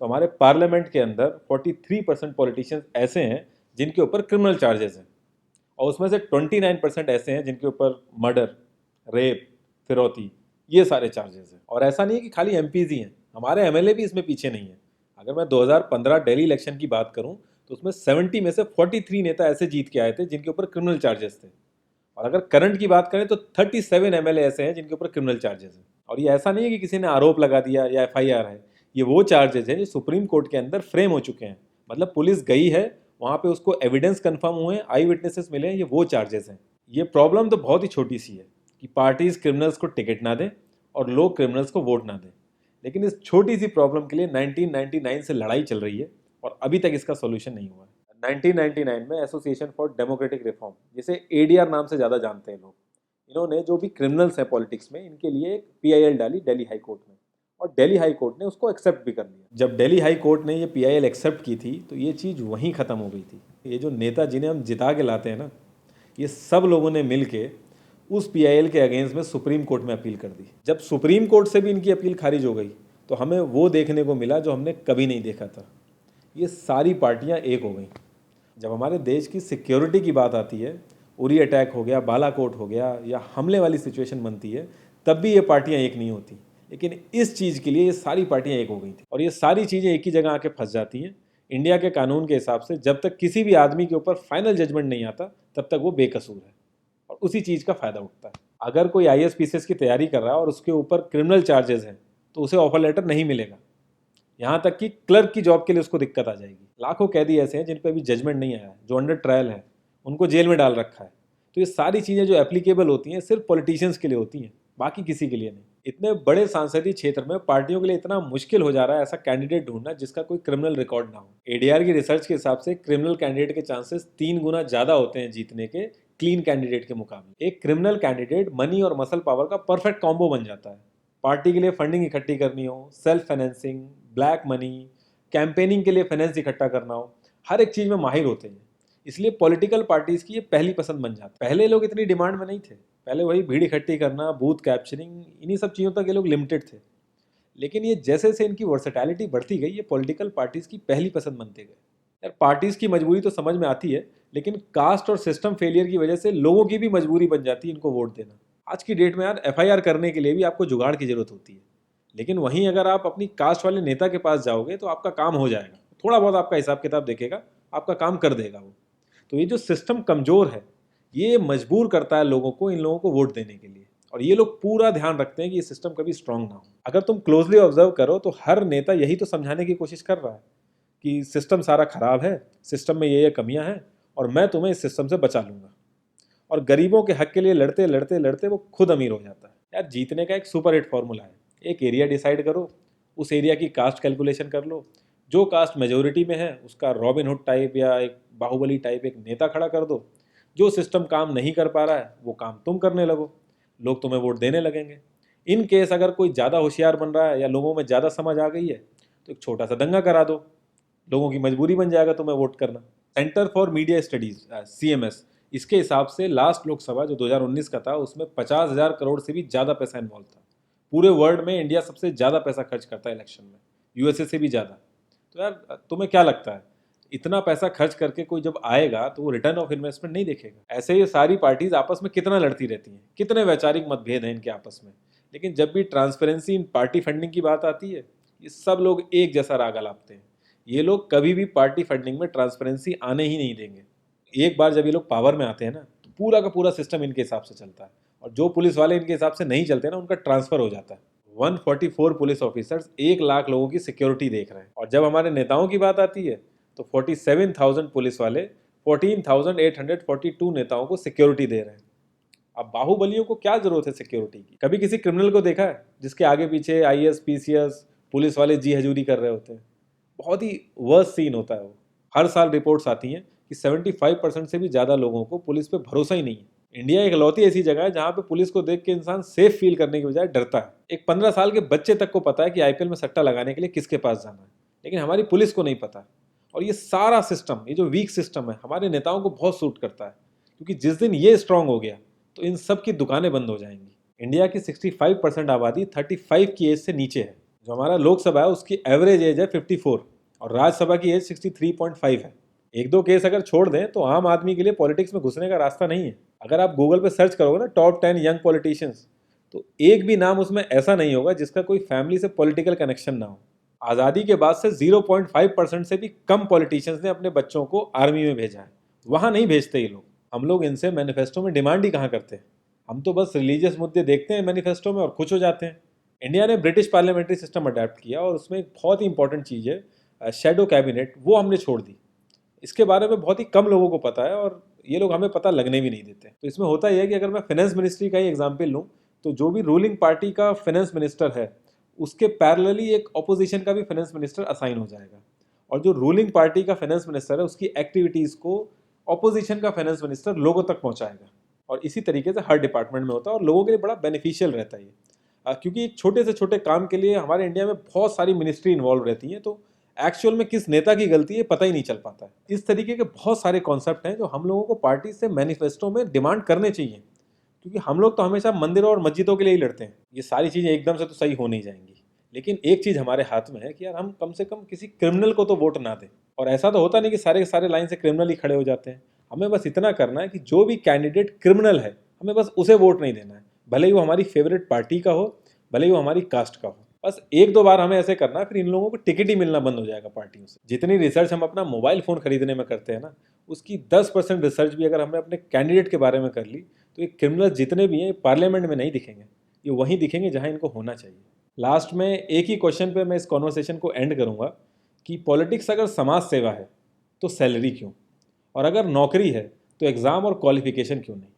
तो हमारे पार्लियामेंट के अंदर 43% पॉलिटिशियंस ऐसे हैं जिनके ऊपर क्रिमिनल चार्जेस हैं, और उसमें से 29% ऐसे हैं जिनके ऊपर मर्डर, रेप, फिरौती, ये सारे चार्जेस हैं। और ऐसा नहीं है कि खाली एमपीज ही हैं, हमारे एमएलए भी इसमें पीछे नहीं है। अगर मैं 2015 दिल्ली इलेक्शन की बात करूं तो उसमें 70 में से 43 नेता ऐसे जीत के आए थे जिनके ऊपर क्रिमिनल चार्जेस थे। और अगर करंट की बात करें तो 37 एमएलए ऐसे हैं जिनके ऊपर क्रिमिनल चार्जेस हैं। और ये ऐसा नहीं है कि किसी ने आरोप लगा दिया या एफआईआर है, ये वो चार्जेस हैं जो सुप्रीम कोर्ट के अंदर फ्रेम हो चुके हैं। मतलब पुलिस गई है वहाँ पे, उसको एविडेंस कंफर्म हुए, आई विटनेसेस मिले हैं, ये वो चार्जेस हैं। ये प्रॉब्लम तो बहुत ही छोटी सी है कि पार्टीज क्रिमिनल्स को टिकट ना दें और लोग क्रिमिनल्स को वोट ना दें, लेकिन इस छोटी सी प्रॉब्लम के लिए 1999 से लड़ाई चल रही है और अभी तक इसका सोल्यूशन नहीं हुआ है। 1999 में एसोसिएशन फॉर डेमोक्रेटिक रिफॉर्म, जिसे एडीआर नाम से ज़्यादा जानते हैं लोग, इन्होंने जो भी क्रिमिनल्स हैं पॉलिटिक्स में, इनके लिए एक पीआईएल डाली दिल्ली हाई कोर्ट में, और दिल्ली हाई कोर्ट ने उसको एक्सेप्ट भी कर लिया। जब दिल्ली हाई कोर्ट ने ये पीआईएल एक्सेप्ट की थी तो ये चीज़ वहीं ख़त्म हो गई थी। ये जो नेता जिन्हें हम जिता के लाते हैं ना, ये सब लोगों ने मिल के उस पीआईएल के अगेंस्ट में सुप्रीम कोर्ट में अपील कर दी। जब सुप्रीम कोर्ट से भी इनकी अपील खारिज हो गई तो हमें वो देखने को मिला जो हमने कभी नहीं देखा था, ये सारी पार्टियां एक हो गई। जब हमारे देश की सिक्योरिटी की बात आती है, उरी अटैक हो गया, बालाकोट हो गया, या हमले वाली सिचुएशन बनती है, तब भी ये पार्टियां एक नहीं होती। लेकिन इस चीज़ के लिए ये सारी पार्टियां एक हो गई थी, और ये सारी चीज़ें एक ही जगह आके फंस जाती हैं। इंडिया के कानून के हिसाब से जब तक किसी भी आदमी के ऊपर फाइनल जजमेंट नहीं आता तब तक वो बेकसूर है, और उसी चीज़ का फ़ायदा उठता है। अगर कोई आईएएस की तैयारी कर रहा है और उसके ऊपर क्रिमिनल चार्जेस हैं तो उसे ऑफर लेटर नहीं मिलेगा। यहाँ तक कि क्लर्क की जॉब के लिए उसको दिक्कत आ जाएगी। लाखों कैदी ऐसे हैं जिन पे अभी जजमेंट नहीं आया है, जो अंडर ट्रायल है, उनको जेल में डाल रखा है। तो ये सारी चीज़ें जो एप्लीकेबल होती हैं सिर्फ पॉलिटिशियंस के लिए होती हैं, बाकी किसी के लिए नहीं। इतने बड़े सांसदीय क्षेत्र में पार्टियों के लिए इतना मुश्किल हो जा रहा है ऐसा कैंडिडेट ढूंढना जिसका कोई क्रिमिनल रिकॉर्ड ना हो। एडीआर की रिसर्च के हिसाब से क्रिमिनल कैंडिडेट के चांसेस 3 गुना ज़्यादा होते हैं जीतने के क्लीन कैंडिडेट के मुकाबले। एक क्रिमिनल कैंडिडेट मनी और मसल पावर का परफेक्ट कॉम्बो बन जाता है। पार्टी के लिए फंडिंग इकट्ठी करनी हो, self financing, black money, campaigning के लिए फाइनेंस इकट्ठा करना हो, हर एक चीज़ में माहिर होते हैं। इसलिए पॉलिटिकल पार्टीज की ये पहली पसंद बन जाती है। पहले लोग इतनी डिमांड में नहीं थे, पहले वही भीड़ इकट्ठी करना, बूथ कैप्चरिंग, इन्हीं सब चीज़ों तक ये लोग लिमिटेड थे। लेकिन ये जैसे जैसे इनकी वर्सेटैलिटी बढ़ती गई, ये पॉलिटिकल पार्टीज की पहली पसंद बनते गए। यार पार्टीज की मजबूरी तो समझ में आती है, लेकिन कास्ट और सिस्टम फेलियर की वजह से लोगों की भी मजबूरी बन जाती है इनको वोट देना। आज की डेट में यार एफआईआर करने के लिए भी आपको जुगाड़ की जरूरत होती है, लेकिन वहीं अगर आप अपनी कास्ट वाले नेता के पास जाओगे तो आपका काम हो जाएगा, थोड़ा बहुत आपका हिसाब किताब देखेगा, आपका काम कर देगा वो। तो ये जो सिस्टम कमज़ोर है, ये मजबूर करता है लोगों को इन लोगों को वोट देने के लिए, और ये लोग पूरा ध्यान रखते हैं कि ये सिस्टम कभी स्ट्रांग ना हो। अगर तुम क्लोजली ऑब्जर्व करो तो हर नेता यही तो समझाने की कोशिश कर रहा है कि सिस्टम सारा खराब है, सिस्टम में ये कमियां हैं, और मैं तुम्हें इस सिस्टम से बचा लूंगा। और गरीबों के हक के लिए लड़ते लड़ते लड़ते वो खुद अमीर हो जाता है। यार जीतने का एक सुपर हिट फॉर्मूला है, एक एरिया डिसाइड करो, उस एरिया की कास्ट कैलकुलेशन कर लो, जो कास्ट मेजोरिटी में है उसका रॉबिन हुड टाइप या एक बाहुबली टाइप एक नेता खड़ा कर दो, जो सिस्टम काम नहीं कर पा रहा है वो काम तुम करने लगो, लोग तुम्हें वोट देने लगेंगे। इन केस अगर कोई ज़्यादा होशियार बन रहा है या लोगों में ज़्यादा समझ आ गई है तो एक छोटा सा दंगा करा दो, लोगों की मजबूरी बन जाएगा तुम्हें वोट करना। Centre for media studies CMS, इसके हिसाब से लास्ट लोकसभा जो 2019 का था उसमें 50,000 करोड़ से भी ज़्यादा पैसा इन्वॉल्व था। पूरे वर्ल्ड में इंडिया सबसे ज़्यादा पैसा खर्च करता है इलेक्शन में, यूएसए से भी ज़्यादा। तो यार तुम्हें क्या लगता है, इतना पैसा खर्च करके कोई जब आएगा तो वो रिटर्न ऑफ इन्वेस्टमेंट नहीं देखेगा? ऐसे ही सारी पार्टीज आपस में कितना लड़ती रहती हैं, कितने वैचारिक मतभेद हैं इनके आपस में, लेकिन जब भी ट्रांसपेरेंसी इन पार्टी फंडिंग की बात आती है ये सब लोग एक जैसा राग अलापते हैं। ये लोग कभी भी पार्टी फंडिंग में ट्रांसपेरेंसी आने ही नहीं देंगे। एक बार जब ये लोग पावर में आते हैं ना तो पूरा का पूरा सिस्टम इनके हिसाब से चलता है, और जो पुलिस वाले इनके हिसाब से नहीं चलते ना उनका ट्रांसफर हो जाता है। 144 पुलिस ऑफिसर्स 1 लाख लोगों की सिक्योरिटी देख रहे हैं, और जब हमारे नेताओं की बात आती है तो 47,000 पुलिस वाले 14,842 नेताओं को सिक्योरिटी दे रहे हैं। अब बाहुबलियों को क्या जरूरत है सिक्योरिटी की? कभी किसी क्रिमिनल को देखा है जिसके आगे पीछे आईएएस पीसीएस पुलिस वाले जी हजूरी कर रहे होते हैं? बहुत ही वर्स्ट सीन होता है वो। हर साल रिपोर्ट्स आती हैं कि 75% से भी ज़्यादा लोगों को पुलिस पे भरोसा ही नहीं है। इंडिया एक इकलौती ऐसी जगह है जहाँ पे पुलिस को देख के इंसान सेफ फील करने की बजाय डरता है। एक 15 साल के बच्चे तक को पता है कि आईपीएल में सट्टा लगाने के लिए किसके पास जाना है, लेकिन हमारी पुलिस को नहीं पता। और ये सारा सिस्टम, ये जो वीक सिस्टम है, हमारे नेताओं को बहुत सूट करता है, क्योंकि जिस दिन ये स्ट्रांग हो गया तो इन सब की दुकानें बंद हो जाएंगी। इंडिया की 65% आबादी 35 की एज से नीचे है, जो हमारा लोकसभा है उसकी एवरेज एज है 54 और राज्यसभा की एज 63.5 है। एक दो केस अगर छोड़ दें तो आम आदमी के लिए पॉलिटिक्स में घुसने का रास्ता नहीं है। अगर आप गूगल पे सर्च करोगे ना टॉप 10 यंग पॉलिटिशियंस, तो एक भी नाम उसमें ऐसा नहीं होगा जिसका कोई फैमिली से पॉलिटिकल कनेक्शन ना हो। आज़ादी के बाद से 0.5% से भी कम पॉलिटिशियंस ने अपने बच्चों को आर्मी में भेजा है। वहाँ नहीं भेजते ये लोग। हम लोग इनसे मैनिफेस्टो में डिमांड ही कहाँ करते हैं। हम तो बस रिलीजियस मुद्दे देखते हैं मैनिफेस्टो में और खुश हो जाते हैं। इंडिया ने ब्रिटिश पार्लियामेंट्री सिस्टम अडेप्ट किया और उसमें एक बहुत ही इंपॉर्टेंट चीज़ है शेडो कैबिनेट, वो हमने छोड़ दी। इसके बारे में बहुत ही कम लोगों को पता है और ये लोग हमें पता लगने भी नहीं देते। तो इसमें होता यह है कि अगर मैं फाइनेंस मिनिस्ट्री का ही एग्जाम्पल लूँ तो जो भी रूलिंग पार्टी का फाइनेंस मिनिस्टर है उसके पैरेलली एक ऑपोजिशन का भी फाइनेंस मिनिस्टर असाइन हो जाएगा और जो रूलिंग पार्टी का फाइनेंस मिनिस्टर है उसकी एक्टिविटीज़ को ऑपोजिशन का फाइनेंस मिनिस्टर लोगों तक पहुंचाएगा। और इसी तरीके से हर डिपार्टमेंट में होता है और लोगों के लिए बड़ा बेनिफिशियल रहता है ये। क्योंकि एक छोटे से छोटे काम के लिए हमारे इंडिया में बहुत सारी मिनिस्ट्री इन्वॉल्व रहती हैं, तो एक्चुअल में किस नेता की गलती है पता ही नहीं चल पाता है। इस तरीके के बहुत सारे कॉन्सेप्ट हैं जो हम लोगों को पार्टी से मैनिफेस्टो में डिमांड करने चाहिए, क्योंकि हम लोग तो हमेशा मंदिरों और मस्जिदों के लिए ही लड़ते हैं। ये सारी चीज़ें एकदम से तो सही हो नहीं जाएंगी, लेकिन एक चीज़ हमारे हाथ में है कि यार हम कम से कम किसी क्रिमिनल को तो वोट ना दें। और ऐसा तो होता नहीं कि सारे के सारे लाइन से क्रिमिनल ही खड़े हो जाते हैं। हमें बस इतना करना है कि जो भी कैंडिडेट क्रिमिनल है हमें बस उसे वोट नहीं देना है, भले ही वो हमारी फेवरेट पार्टी का हो, भले ही वो हमारी कास्ट का हो। बस एक दो बार हमें ऐसे करना है, फिर इन लोगों को टिकट ही मिलना बंद हो जाएगा पार्टियों से। जितनी रिसर्च हम अपना मोबाइल फ़ोन खरीदने में करते हैं ना, उसकी 10% रिसर्च भी अगर हमने अपने कैंडिडेट के बारे में कर ली तो ये क्रिमिनल जितने भी हैं पार्लियामेंट में नहीं दिखेंगे, ये वहीं दिखेंगे जहाँ इनको होना चाहिए। लास्ट में एक ही क्वेश्चन पे मैं इस कॉन्वर्सेशन को एंड करूँगा कि पॉलिटिक्स अगर समाज सेवा है तो सैलरी क्यों, और अगर नौकरी है तो एग्ज़ाम और क्वालिफिकेशन क्यों नहीं।